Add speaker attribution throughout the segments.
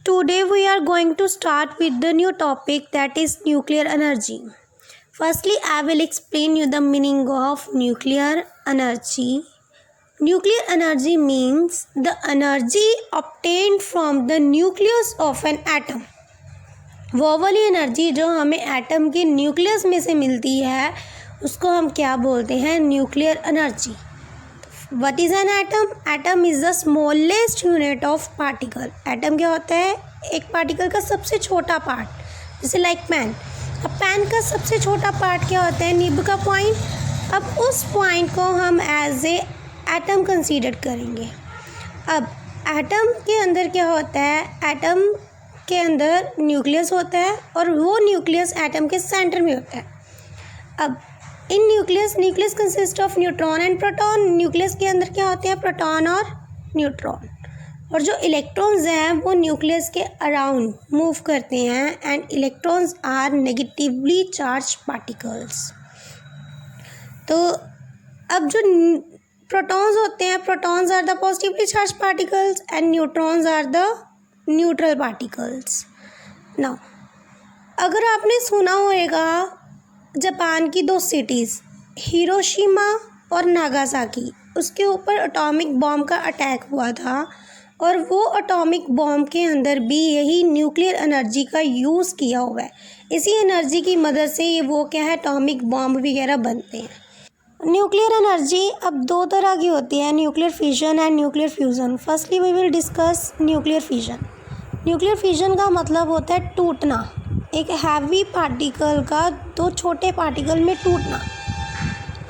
Speaker 1: Today we are going to start with the new topic, that is nuclear energy. Firstly, I will explain you the meaning of nuclear energy. Nuclear energy means the energy obtained from the nucleus of an atom. वो वाली energy जो हमें atom के nucleus में से मिलती है उसको हम क्या बोलते हैं? Nuclear energy. What is an atom? Atom is the smallest unit of particle. Atom क्या होता है? एक पार्टिकल का सबसे छोटा पार्ट, जैसे लाइक पेन. अब पेन का सबसे छोटा पार्ट क्या होता है? निब का पॉइंट. अब उस पॉइंट को हम एज ए एटम कंसीडर करेंगे. अब एटम के अंदर क्या होता है? एटम के अंदर न्यूक्लियस होता है और वो न्यूक्लियस एटम के सेंटर में होता है. अब इन nucleus consist of neutron and proton. Nucleus के अंदर क्या होते हैं? प्रोटॉन और न्यूट्रॉन. और जो इलेक्ट्रॉन्स हैं वो न्यूक्लियस के अराउंड मूव करते हैं and electrons are negatively charge particles. तो अब जो प्रोटॉन्स होते हैं, protons are the positively charge particles and neutrons are the neutral particles. Now अगर आपने सुना होगा जापान की दो सिटीज़ हिरोशिमा और नागासाकी, उसके ऊपर एटॉमिक बॉम्ब का अटैक हुआ था और वो एटॉमिक बॉम्ब के अंदर भी यही न्यूक्लियर एनर्जी का यूज़ किया हुआ है. इसी एनर्जी की मदद से ये वो क्या है, एटॉमिक बॉम्ब वगैरह बनते हैं. न्यूक्लियर एनर्जी अब दो तरह की होती है, nuclear fission and nuclear fusion. Firstly we will discuss nuclear fission. Nuclear fission का मतलब होता है टूटना, एक हैवी पार्टिकल का दो छोटे पार्टिकल में टूटना.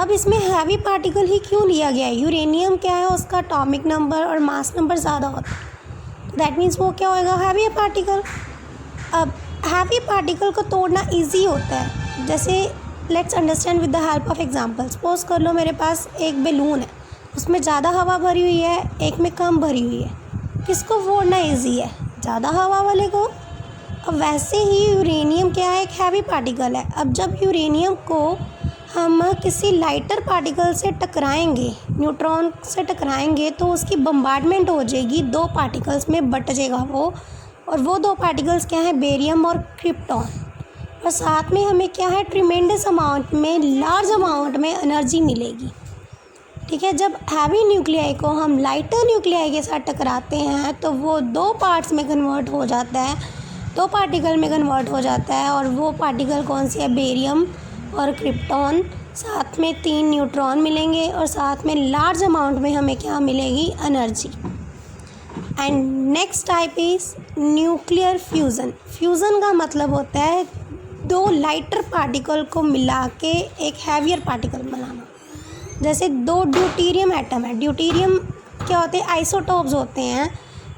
Speaker 1: अब इसमें हैवी पार्टिकल ही क्यों लिया गया है? यूरेनियम क्या है, उसका एटॉमिक नंबर और मास नंबर ज़्यादा होता है. दैट मीन्स वो क्या होएगा? Heavy particle. अब हैवी पार्टिकल को तोड़ना इजी होता है. जैसे let's understand with the help of example. Suppose कर लो मेरे पास एक बैलून है, उसमें ज़्यादा हवा भरी हुई है, एक में कम भरी हुई है. किसको फोड़ना ईजी है? ज़्यादा हवा वाले को. अब वैसे ही यूरेनियम क्या है? एक हैवी पार्टिकल है. अब जब यूरेनियम को हम किसी लाइटर पार्टिकल से टकराएंगे, न्यूट्रॉन से टकराएंगे, तो उसकी बम्बार्डमेंट हो जाएगी, दो पार्टिकल्स में बट जाएगा वो. और वो दो पार्टिकल्स क्या है? बेरियम और क्रिप्टॉन. और साथ में हमें क्या है? ट्रिमेंडस अमाउंट में, लार्ज अमाउंट में एनर्जी मिलेगी. ठीक है. जब हैवी न्यूक्लियाई को हम लाइटर न्यूक्लियाई के साथ टकराते हैं तो वो दो पार्ट्स में कन्वर्ट हो जाता है, दो पार्टिकल में कन्वर्ट हो जाता है. और वो पार्टिकल कौन सी है? बेरियम और क्रिप्टॉन. साथ में 3 न्यूट्रॉन मिलेंगे और साथ में लार्ज अमाउंट में हमें क्या मिलेगी? Energy. And next type is nuclear fusion. Fusion का मतलब होता है दो लाइटर पार्टिकल को मिला के एक हैवियर पार्टिकल बनाना. जैसे दो ड्यूटेरियम एटम है. ड्यूटेरियम क्या होते हैं? आइसोटॉप्स होते हैं.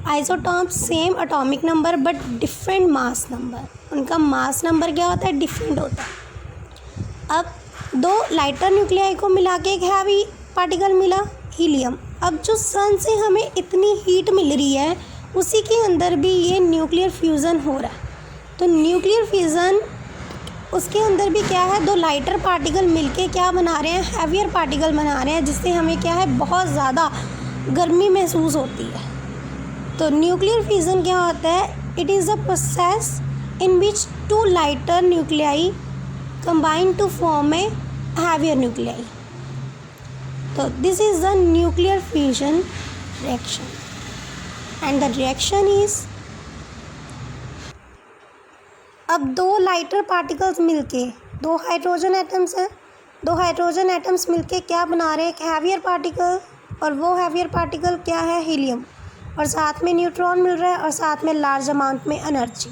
Speaker 1: Isotopes same atomic number but different mass number. उनका मास नंबर क्या होता है? डिफरेंट होता है. अब दो लाइटर न्यूक्लियाई को मिला के एक हैवी पार्टिकल मिला, हीलियम. अब जो सन से हमें इतनी हीट मिल रही है उसी के अंदर भी ये न्यूक्लियर फ्यूज़न हो रहा है. तो न्यूक्लियर फ्यूज़न उसके अंदर भी क्या है? दो लाइटर पार्टिकल मिलके क्या बना रहे हैं? हैवियर पार्टिकल बना रहे हैं, जिससे हमें क्या है? बहुत ज़्यादा गर्मी महसूस होती है. तो न्यूक्लियर फ्यूज़न क्या होता है? It is a process in which two lighter nuclei combine to form a heavier nuclei. तो this is the nuclear fusion reaction and the reaction is, अब दो लाइटर पार्टिकल्स मिलके, दो हाइड्रोजन एटम्स हैं, दो हाइड्रोजन एटम्स मिलके क्या बना रहे हैं? एक हैवियर पार्टिकल. और वो हैवियर पार्टिकल क्या है? हीलियम. और साथ में न्यूट्रॉन मिल रहा है और साथ में लार्ज अमाउंट में एनर्जी.